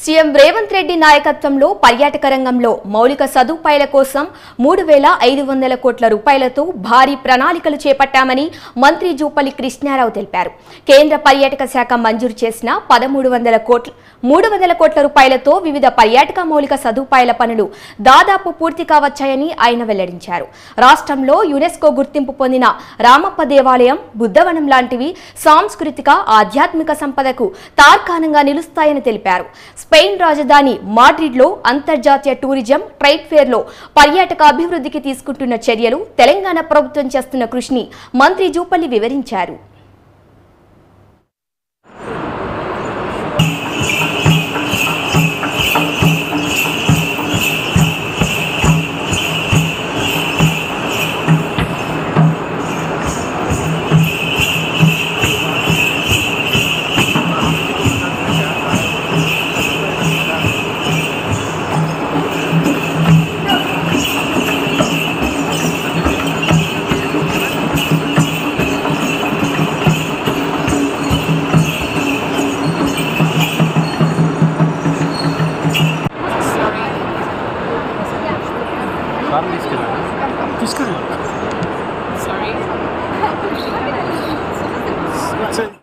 CM Revanth Reddy నాయకత్వంలో పర్యాటక రంగంలో మౌలిక సదుపాయాల కోసం 3500 కోట్ల రూపాయలతో భారీ ప్రణాళికలు చేపట్టామని మంత్రి జూపల్లి కృష్ణారావు తెలిపారు. కేంద్ర పర్యాటక శాఖ మంజూరు చేసిన 300 కోట్ల రూపాయలతో వివిధ పర్యాటక మౌలిక సదుపాయాల పనులు దాదాపు పూర్తి కావచ్చాయని ఆయన వెల్లడించారు. రాష్ట్రంలో యునెస్కో గుర్తింపు పొందిన రామప్ప దేవాలయం, బుద్ధవనం లాంటివి సాంస్కృతిక ఆధ్యాత్మిక సంపదకు తార్కాణంగా నిలుస్తాయని తెలిపారు. స్పెయిన్ రాజధాని మాడ్రిడ్లో అంతర్జాతీయ టూరిజం ట్రేడ్ ఫేర్లో పర్యాటక అభివృద్ధికి తీసుకుంటున్న చర్యలు, తెలంగాణ ప్రభుత్వం చేస్తున్న కృషిని మంత్రి జూపల్లి వివరించారు. Sorry.